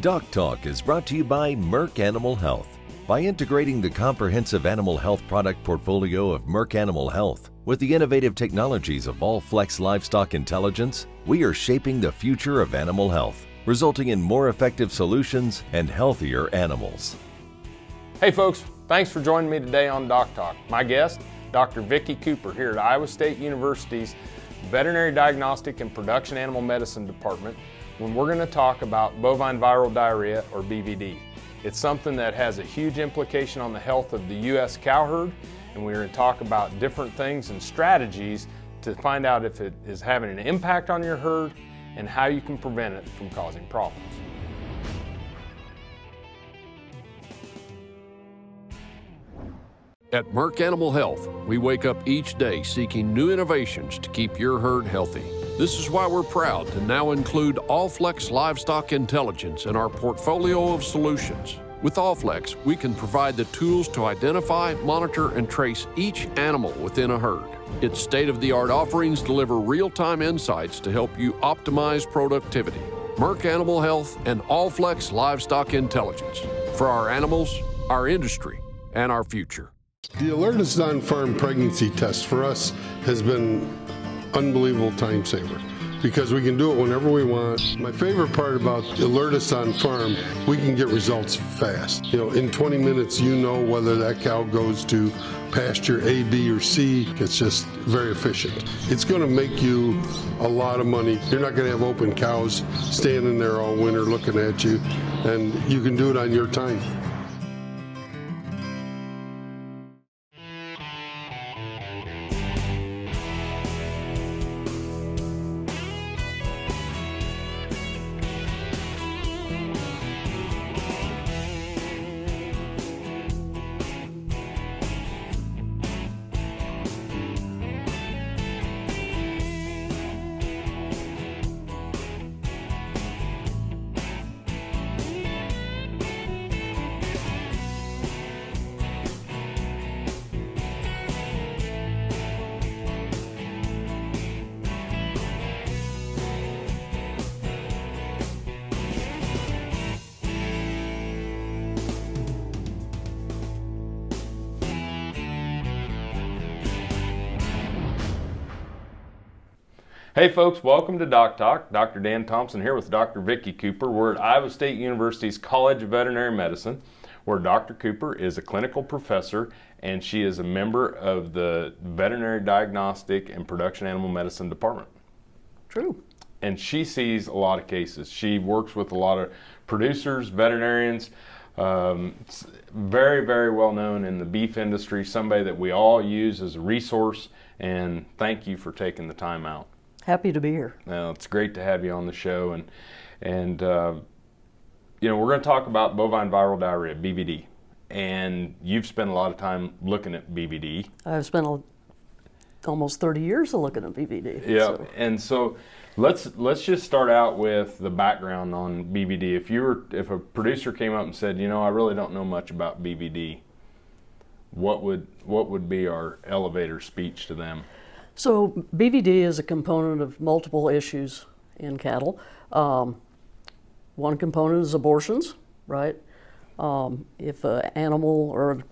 DocTalk is brought to you by Merck Animal Health. By integrating the comprehensive animal health product portfolio of Merck Animal Health with the innovative technologies of All-Flex Livestock Intelligence, we are shaping the future of animal health, resulting in more effective solutions and healthier animals. Hey folks, thanks for joining me today on DocTalk. My guest, Dr. Vickie Cooper here at Iowa State University's Veterinary Diagnostic and Production Animal Medicine Department, when we're going to talk about bovine viral diarrhea, or BVD. It's something that has a huge implication on the health of the U.S. cowherd, and we're going to talk about different things and strategies to find out if it is having an impact on your herd and how you can prevent it from causing problems. At Merck Animal Health, we wake up each day seeking new innovations to keep your herd healthy. This is why we're proud to now include All-Flex Livestock Intelligence in our portfolio of solutions. With All-Flex, we can provide the tools to identify, monitor, and trace each animal within a herd. Its state-of-the-art offerings deliver real-time insights to help you optimize productivity. Merck Animal Health and All-Flex Livestock Intelligence for our animals, our industry, and our future. The Alertis on-farm pregnancy test for us has been unbelievable time saver because we can do it whenever we want. My favorite part about Alertis on farm, we can get results fast. In 20 minutes, you know whether that cow goes to pasture A, B, or C. It's just very efficient. It's going to make you a lot of money. You're not going to have open cows standing there all winter looking at you, and you can do it on your time. Hey folks, welcome to DocTalk. Dr. Dan Thomson here with Dr. Vickie Cooper. We're at Iowa State University's College of Veterinary Medicine, where Dr. Cooper is a clinical professor and she is a member of the Veterinary Diagnostic and Production Animal Medicine Department. True. And she sees a lot of cases. She works with a lot of producers, veterinarians, very, very well known in the beef industry, somebody that we all use as a resource, and thank you for taking the time out. Happy to be here. Well, it's great to have you on the show, and we're going to talk about bovine viral diarrhea, BVD, and you've spent a lot of time looking at BVD. I've spent almost 30 years looking at BVD. Yeah, so. And so let's just start out with the background on BVD. If a producer came up and said, I really don't know much about BVD, what would be our elevator speech to them? So BVD is a component of multiple issues in cattle. One component is abortions, right? If an animal or a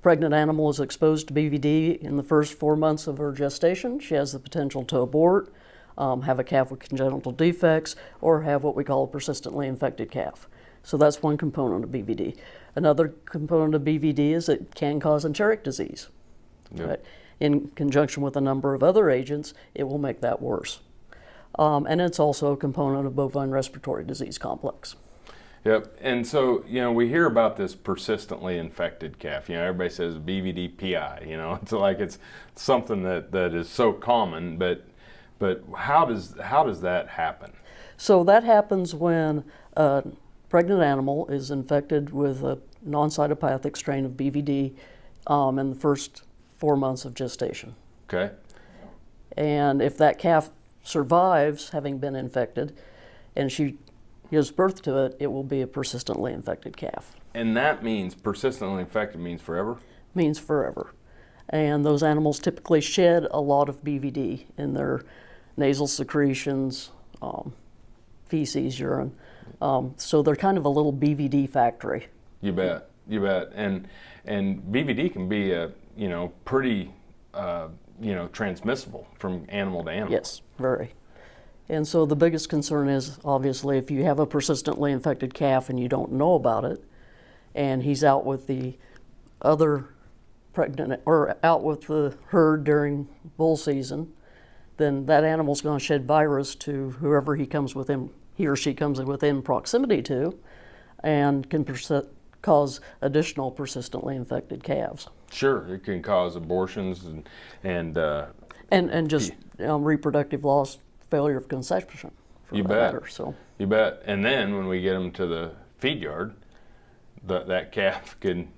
pregnant animal is exposed to BVD in the first 4 months of her gestation, she has the potential to abort, have a calf with congenital defects, or have what we call a persistently infected calf. So that's one component of BVD. Another component of BVD is it can cause enteric disease, right? In conjunction with a number of other agents, it will make that worse. And it's also a component of Bovine Respiratory Disease Complex. Yep, and so, we hear about this persistently infected calf. Everybody says BVD PI, it's like it's something that is so common, but how does that happen? So that happens when a pregnant animal is infected with a non-cytopathic strain of BVD in the first 4 months of gestation. Okay. And if that calf survives having been infected and she gives birth to it, it will be a persistently infected calf. And that means persistently infected means forever? Means forever. And those animals typically shed a lot of BVD in their nasal secretions, feces, urine. So they're kind of a little BVD factory. You bet, you bet. And BVD can be a, pretty, transmissible from animal to animal. Yes, very. And so the biggest concern is obviously if you have a persistently infected calf and you don't know about it, and he's out with the other pregnant or out with the herd during bull season, then that animal's going to shed virus to whoever he or she comes within proximity to, and can cause additional persistently infected calves. Sure, it can cause abortions and just reproductive loss, failure of conception. For you that bet. Matter, so. You bet. And then when we get them to the feed yard, that calf can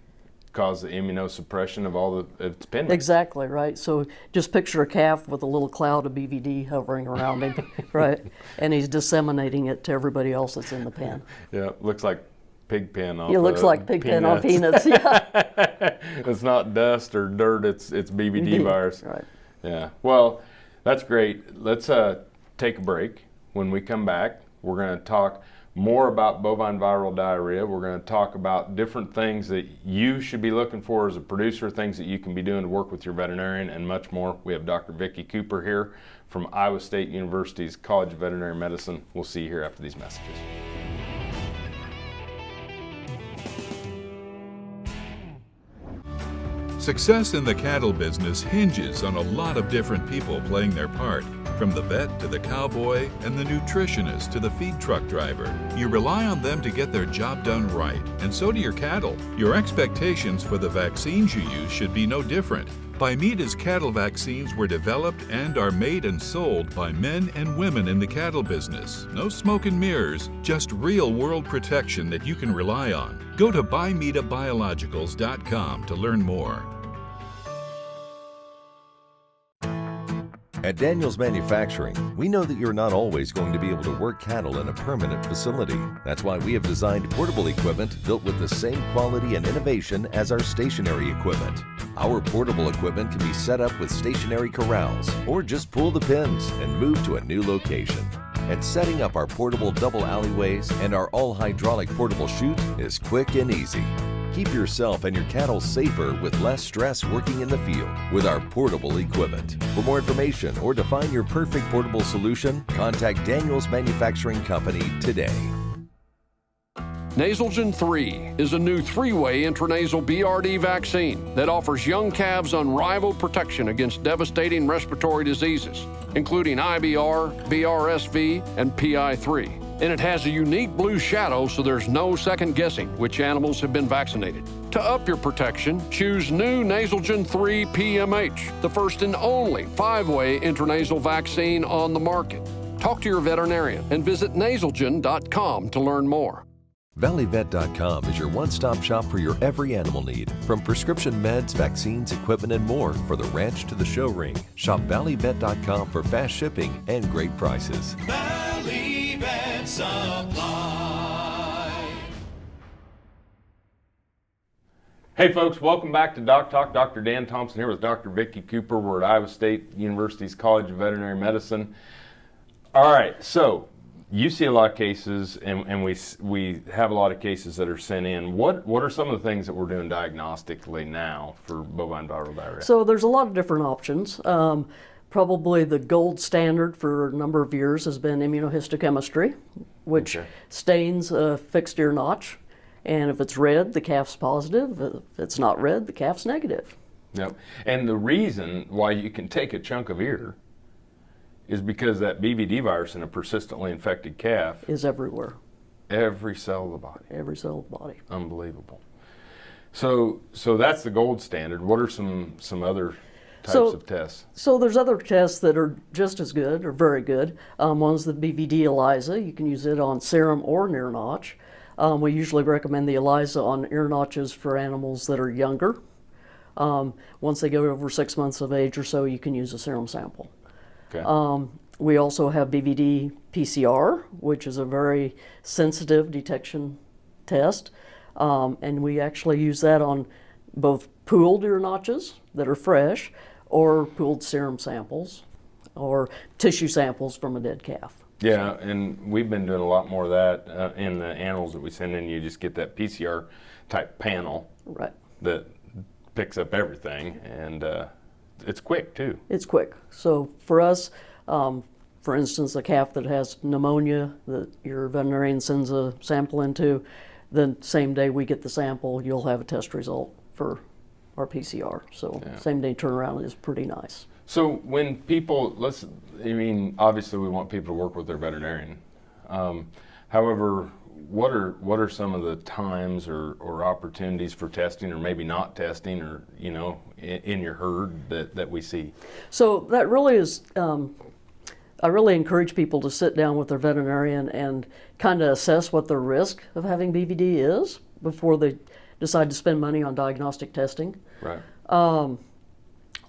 cause the immunosuppression of all its pendants. Exactly, right. So just picture a calf with a little cloud of BVD hovering around him, right? And he's disseminating it to everybody else that's in the pen. Yeah, looks like pig pen on It looks like pig pen on peanuts, yeah. It's not dust or dirt, it's BVD virus. Right. Yeah, well, that's great. Let's take a break. When we come back, we're going to talk more about bovine viral diarrhea. We're going to talk about different things that you should be looking for as a producer, things that you can be doing to work with your veterinarian, and much more. We have Dr. Vickie Cooper here from Iowa State University's College of Veterinary Medicine. We'll see you here after these messages. Success in the cattle business hinges on a lot of different people playing their part. From the vet to the cowboy and the nutritionist to the feed truck driver. You rely on them to get their job done right, and so do your cattle. Your expectations for the vaccines you use should be no different. Bimeta's cattle vaccines were developed and are made and sold by men and women in the cattle business. No smoke and mirrors, just real-world protection that you can rely on. Go to bimetabiologicals.com to learn more. At Daniels Manufacturing, we know that you're not always going to be able to work cattle in a permanent facility. That's why we have designed portable equipment built with the same quality and innovation as our stationary equipment. Our portable equipment can be set up with stationary corrals, or just pull the pins and move to a new location. And setting up our portable double alleyways and our all-hydraulic portable chute is quick and easy. Keep yourself and your cattle safer with less stress working in the field with our portable equipment. For more information or to find your perfect portable solution, contact Daniels Manufacturing Company today. Nasalgen 3 is a new 3-way intranasal BRD vaccine that offers young calves unrivaled protection against devastating respiratory diseases, including IBR, BRSV, and PI3. And it has a unique blue shadow, so there's no second guessing which animals have been vaccinated. To up your protection, choose new Nasalgen 3 PMH, the first and only 5-way intranasal vaccine on the market. Talk to your veterinarian and visit nasalgen.com to learn more. ValleyVet.com is your one-stop shop for your every animal need, from prescription meds, vaccines, equipment, and more for the ranch to the show ring. Shop ValleyVet.com for fast shipping and great prices. Valley Vet Supply. Hey folks, welcome back to DocTalk. Dr. Dan Thomson here with Dr. Vickie Cooper. We're at Iowa State University's College of Veterinary Medicine. All right, so you see a lot of cases, and we have a lot of cases that are sent in. What are some of the things that we're doing diagnostically now for bovine viral diarrhea? So there's a lot of different options. Probably the gold standard for a number of years has been immunohistochemistry, which stains a fixed ear notch. And if it's red, the calf's positive. If it's not red, the calf's negative. Yep. And the reason why you can take a chunk of ear is because that BVD virus in a persistently infected calf is everywhere. Every cell of the body. Every cell of the body. Unbelievable. So that's the gold standard. What are some other types of tests? So there's other tests that are just as good or very good. One's the BVD ELISA. You can use it on serum or ear notch. We usually recommend the ELISA on ear notches for animals that are younger. Once they go over 6 months of age or so, you can use a serum sample. Okay. We also have BVD PCR, which is a very sensitive detection test. And we actually use that on both pooled ear notches that are fresh or pooled serum samples or tissue samples from a dead calf. Yeah, and we've been doing a lot more of that in the animals that we send in. You just get that PCR type panel Right. that picks up everything, and it's quick too. It's quick. So for us, for instance, a calf that has pneumonia that your veterinarian sends a sample into, then same day we get the sample, you'll have a test result for our PCR. So same day turnaround is pretty nice. So when people, obviously we want people to work with their veterinarian. However, what are some of the times or opportunities for testing, or maybe not testing, or in your herd that we see? So that really is, I really encourage people to sit down with their veterinarian and kind of assess what the risk of having BVD is before they decide to spend money on diagnostic testing. Right.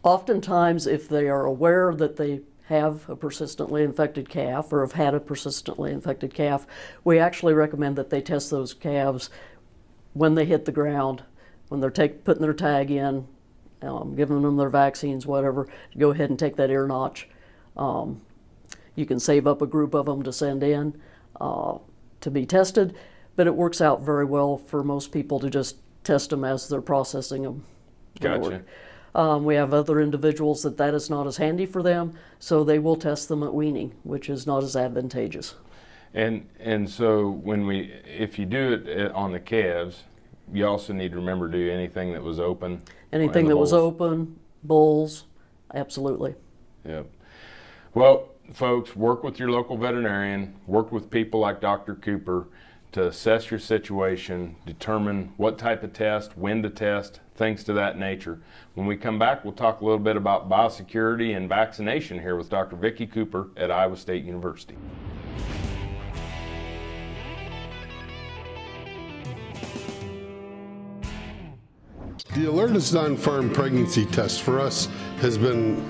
Oftentimes, if they are aware that they have a persistently infected calf or have had a persistently infected calf, we actually recommend that they test those calves when they hit the ground, when they're putting their tag in, giving them their vaccines, whatever. Go ahead and take that ear notch. You can save up a group of them to send in to be tested, but it works out very well for most people to just test them as they're processing them. Gotcha. We have other individuals that is not as handy for them, so they will test them at weaning, which is not as advantageous. And so if you do it on the calves, you also need to remember to do anything that was open. Anything that was open, bulls, absolutely. Yep. Well, folks, work with your local veterinarian, work with people like Dr. Cooper to assess your situation, determine what type of test, when to test, things to that nature. When we come back, we'll talk a little bit about biosecurity and vaccination here with Dr. Vickie Cooper at Iowa State University. The Alertus on-farm pregnancy test for us has been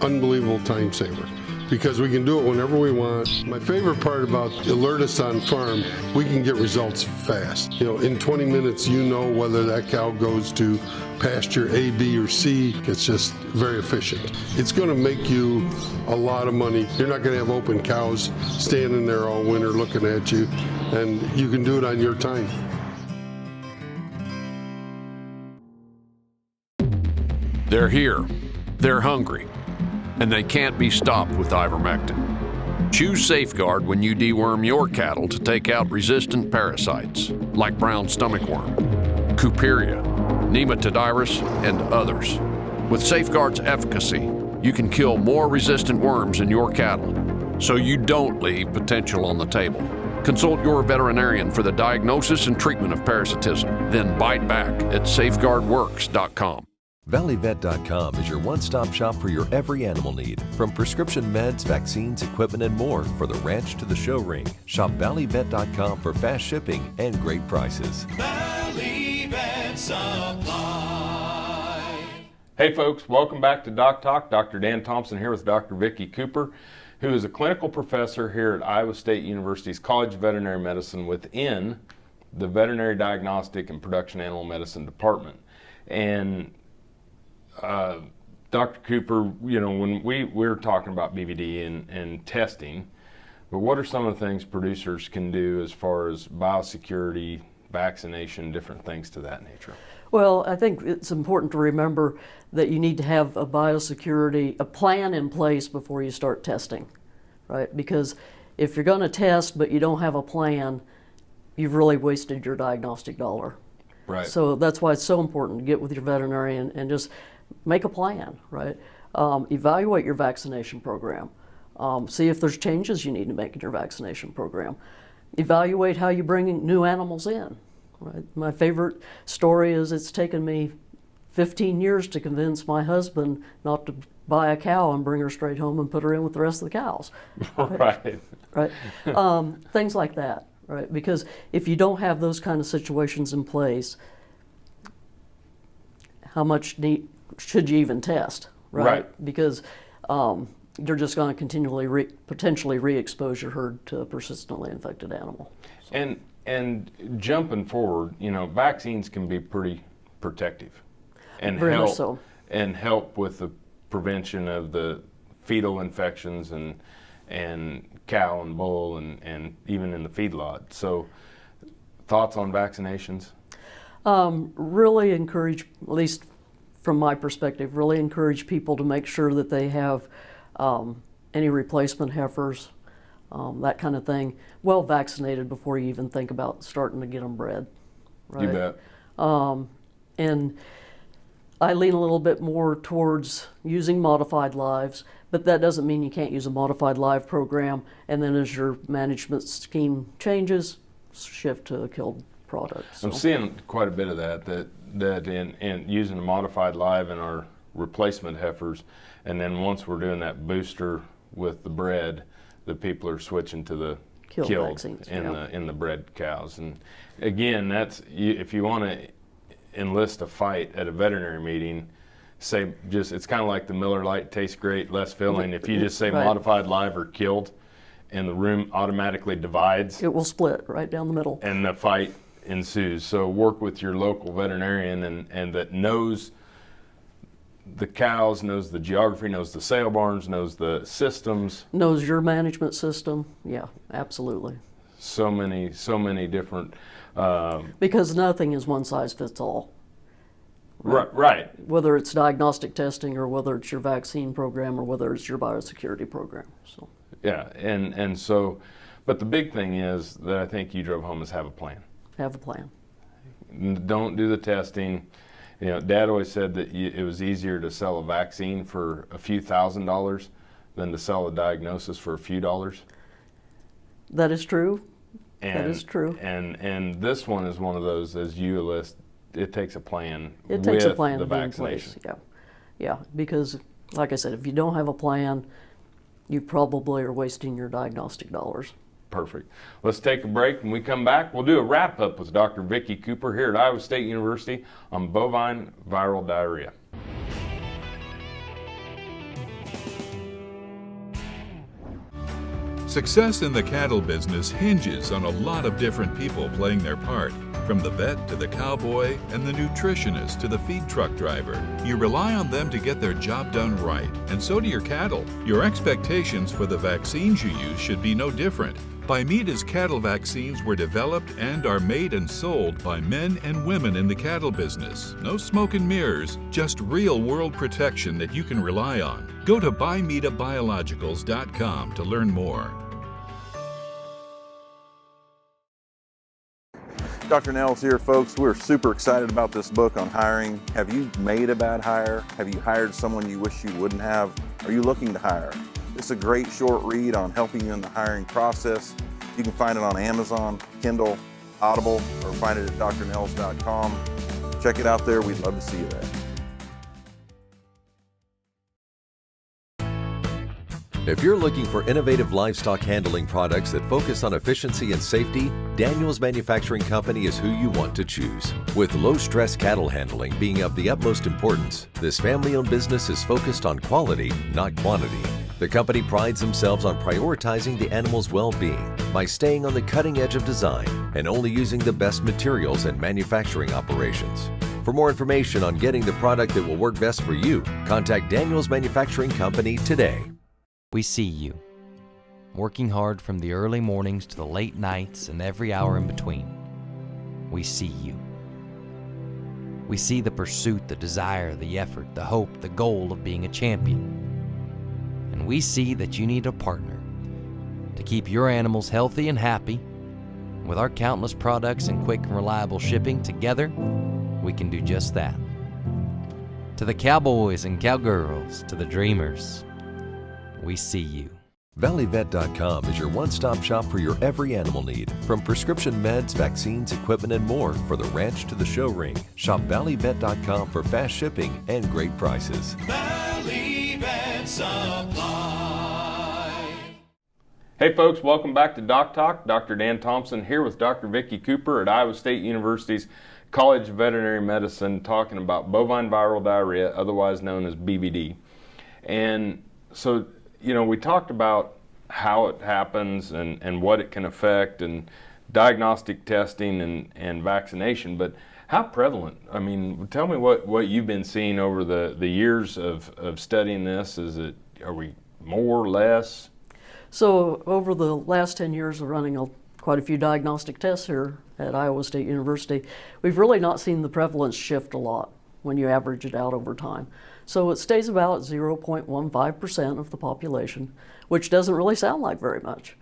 unbelievable time saver, because we can do it whenever we want. My favorite part about Alertus on farm, we can get results fast. In 20 minutes, whether that cow goes to pasture A, B, or C. It's just very efficient. It's going to make you a lot of money. You're not going to have open cows standing there all winter looking at you, and you can do it on your time. They're here, they're hungry, and they can't be stopped with ivermectin. Choose Safeguard when you deworm your cattle to take out resistant parasites like brown stomach worm, Cooperia, Nematodirus, and others. With Safeguard's efficacy, you can kill more resistant worms in your cattle, so you don't leave potential on the table. Consult your veterinarian for the diagnosis and treatment of parasitism, then bite back at safeguardworks.com. ValleyVet.com is your one-stop shop for your every animal need, from prescription meds, vaccines, equipment, and more for the ranch to the show ring. Shop ValleyVet.com for fast shipping and great prices. Valley Vet Supply. Hey folks, welcome back to DocTalk. Dr. Dan Thomson here with Dr. Vickie Cooper, who is a clinical professor here at Iowa State University's College of Veterinary Medicine within the Veterinary Diagnostic and Production Animal Medicine Department. And Dr. Cooper, when we're talking about BVD and testing, but what are some of the things producers can do as far as biosecurity, vaccination, different things to that nature? Well, I think it's important to remember that you need to have a biosecurity, a plan in place before you start testing, right? Because if you're going to test but you don't have a plan, you've really wasted your diagnostic dollar. Right. So that's why it's so important to get with your veterinarian and just make a plan, right? Evaluate your vaccination program. See if there's changes you need to make in your vaccination program. Evaluate how you bring new animals in, right? My favorite story is it's taken me 15 years to convince my husband not to buy a cow and bring her straight home and put her in with the rest of the cows. Right. Right. Things like that, right? Because if you don't have those kind of situations in place, how much should you even test, right? Right. Because you're just going to continually potentially re-expose your herd to a persistently infected animal. So. And jumping forward, vaccines can be pretty protective and Very much so. And help with the prevention of the fetal infections and cow and bull and even in the feedlot. So thoughts on vaccinations? Really encourage, at least from my perspective, really encourage people to make sure that they have any replacement heifers, that kind of thing, well vaccinated before you even think about starting to get them bred. Right? You bet. And I lean a little bit more towards using modified lives, but that doesn't mean you can't use a modified live program, and then as your management scheme changes, shift to a killed product. So. I'm seeing quite a bit of that in using a modified live in our replacement heifers, and then once we're doing that booster with the bred, the people are switching to the killed vaccines, in the bred cows. And again, that's if you want to enlist a fight at a veterinary meeting, say just it's kind of like the Miller Lite tastes great, less filling. If you just say right. modified live or killed, and the room automatically divides, it will split right down the middle, and the fight ensues. So work with your local veterinarian and that knows the cows, knows the geography, knows the sale barns, knows the systems. Knows your management system. Yeah, absolutely. So many different. Because nothing is one size fits all. Right. Whether it's diagnostic testing or whether it's your vaccine program or whether it's your biosecurity program. So. Yeah, and so, but the big thing is that I think you drove home is have a plan. Have a plan. Don't do the testing. You know, Dad always said that it was easier to sell a vaccine for a few $1,000s than to sell a diagnosis for a few dollars. That is true. And, that is true. And this one is one of those, as you list, it takes a plan. It takes a plan the to be in vaccination. place. Yeah, because like I said, if you don't have a plan, you probably are wasting your diagnostic dollars. Perfect. Let's take a break. When we come back, we'll do a wrap-up with Dr. Vickie Cooper here at Iowa State University on bovine viral diarrhea. Success in the cattle business hinges on a lot of different people playing their part. From the vet to the cowboy and the nutritionist to the feed truck driver, you rely on them to get their job done right, and so do your cattle. Your expectations for the vaccines you use should be no different. Bimeta's cattle vaccines were developed and are made and sold by men and women in the cattle business. No smoke and mirrors, just real-world protection that you can rely on. Go to bimetabiologicals.com to learn more. Dr. Nels here, folks. We're super excited about this book on hiring. Have you made a bad hire? Have you hired someone you wish you wouldn't have? Are you looking to hire? It's a great short read on helping you in the hiring process. You can find it on Amazon, Kindle, Audible, or find it at drnels.com. Check it out there. We'd love to see you there. If you're looking for innovative livestock handling products that focus on efficiency and safety, Daniels Manufacturing Company is who you want to choose. With low-stress cattle handling being of the utmost importance, this family-owned business is focused on quality, not quantity. The company prides themselves on prioritizing the animal's well-being by staying on the cutting edge of design and only using the best materials and manufacturing operations. For more information on getting the product that will work best for you, contact Daniels Manufacturing Company today. We see you, working hard from the early mornings to the late nights and every hour in between. We see you. We see the pursuit, the desire, the effort, the hope, the goal of being a champion. And we see that you need a partner to keep your animals healthy and happy. With our countless products and quick and reliable shipping, together, we can do just that. To the cowboys and cowgirls, to the dreamers, we see you. ValleyVet.com is your one-stop shop for your every animal need, from prescription meds, vaccines, equipment, and more for the ranch to the show ring. Shop ValleyVet.com for fast shipping and great prices. Valley Vet Supply. Hey folks, welcome back to DocTalk. Dr. Dan Thomson here with Dr. Vickie Cooper at Iowa State University's College of Veterinary Medicine, talking about bovine viral diarrhea, otherwise known as BVD. And so, you know, we talked about how it happens and what it can affect and diagnostic testing and vaccination, but how prevalent? I mean, tell me what you've been seeing over the years of studying this. Are we more or less? So over the last 10 years of running quite a few diagnostic tests here at Iowa State University, we've really not seen the prevalence shift a lot when you average it out over time. So it stays about 0.15% of the population, which doesn't really sound like very much.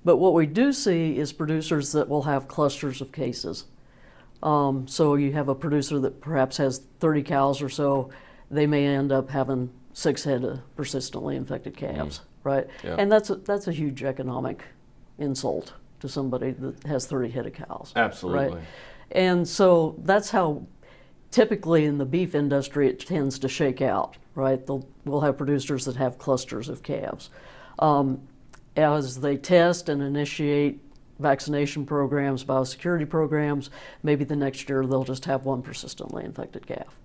But what we do see is producers that will have clusters of cases. So you have a producer that perhaps has 30 cows or so, they may end up having 6 head of persistently infected calves, right? Yeah. And that's a huge economic insult to somebody that has 30 head of cows. Absolutely. Right? And so that's how typically in the beef industry it tends to shake out, right? We'll have producers that have clusters of calves. As they test and initiate vaccination programs, biosecurity programs, maybe the next year they'll just have 1 persistently infected calf.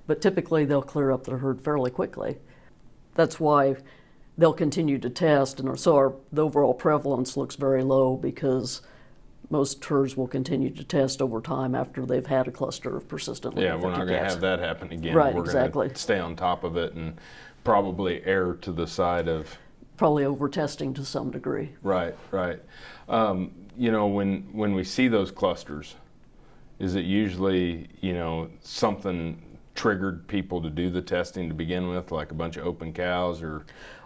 But typically they'll clear up their herd fairly quickly. That's why they'll continue to test, and so the overall prevalence looks very low because most herds will continue to test over time after they've had a cluster of persistently infected calves. Yeah, we're not going to have that happen again. Right, we're exactly. going to stay on top of it and probably err to the side of probably over-testing to some degree. Right, right. You know, when we see those clusters, is it usually, you know, something triggered people to do the testing to begin with, like a bunch of open cows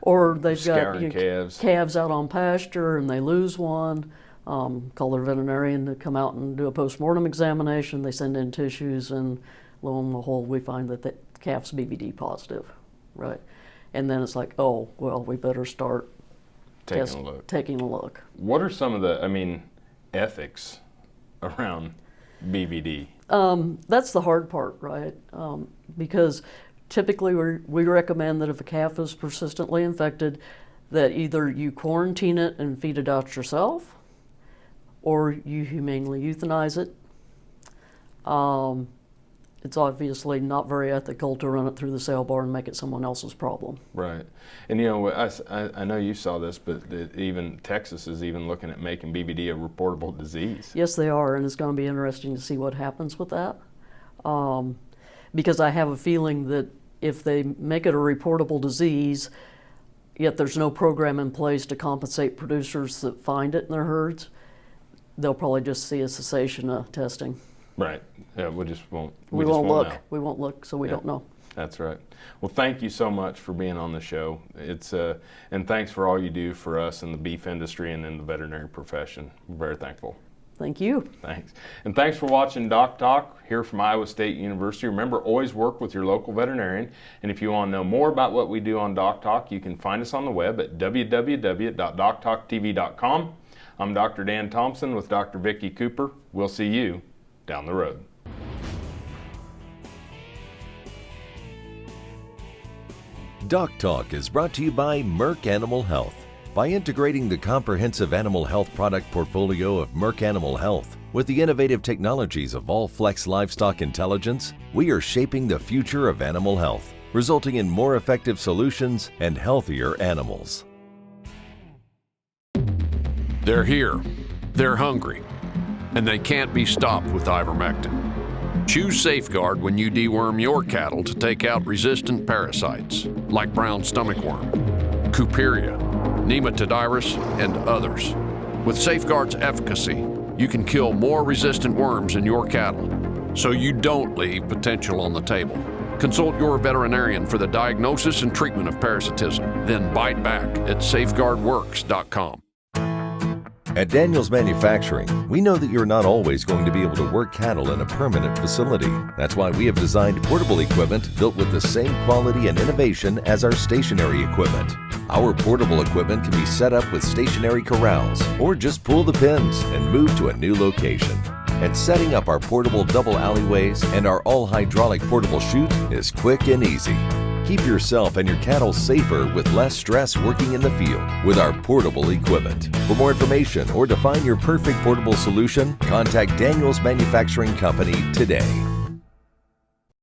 or they've got scouring calves? Calves out on pasture and they lose one, call their veterinarian to come out and do a post-mortem examination. They send in tissues and lo and behold, we find that the calf's BVD positive, right? And then it's like, oh, well, we better start taking a look. What are some of the, ethics around BVD? That's the hard part, right? Because typically we recommend that if a calf is persistently infected, that either you quarantine it and feed it out yourself, or you humanely euthanize it. It's obviously not very ethical to run it through the sale bar and make it someone else's problem. Right. And you know, I know you saw this, but even Texas is even looking at making BVD a reportable disease. Yes, they are, and it's going to be interesting to see what happens with that. Because I have a feeling that if they make it a reportable disease, yet there's no program in place to compensate producers that find it in their herds, they'll probably just see a cessation of testing. Right. Yeah, we won't look. Know. We won't look, so we don't know. That's right. Well, thank you so much for being on the show. And thanks for all you do for us in the beef industry and in the veterinary profession. We're very thankful. Thank you. Thanks. And thanks for watching DocTalk here from Iowa State University. Remember, always work with your local veterinarian. And if you want to know more about what we do on DocTalk, you can find us on the web at www.doctalktv.com. I'm Dr. Dan Thomson with Dr. Vickie Cooper. We'll see you down the road. DocTalk is brought to you by Merck Animal Health. By integrating the comprehensive animal health product portfolio of Merck Animal Health with the innovative technologies of all-flex livestock intelligence, we are shaping the future of animal health, resulting in more effective solutions and healthier animals. They're here, they're hungry, and they can't be stopped with ivermectin. Choose Safeguard when you deworm your cattle to take out resistant parasites like brown stomach worm, Cooperia, Nematodirus, and others. With Safeguard's efficacy, you can kill more resistant worms in your cattle, so you don't leave potential on the table. Consult your veterinarian for the diagnosis and treatment of parasitism, then bite back at safeguardworks.com. At Daniels Manufacturing, we know that you're not always going to be able to work cattle in a permanent facility. That's why we have designed portable equipment built with the same quality and innovation as our stationary equipment. Our portable equipment can be set up with stationary corrals, or just pull the pins and move to a new location. And setting up our portable double alleyways and our all-hydraulic portable chute is quick and easy. Keep yourself and your cattle safer with less stress working in the field with our portable equipment. For more information or to find your perfect portable solution, contact Daniels Manufacturing Company today.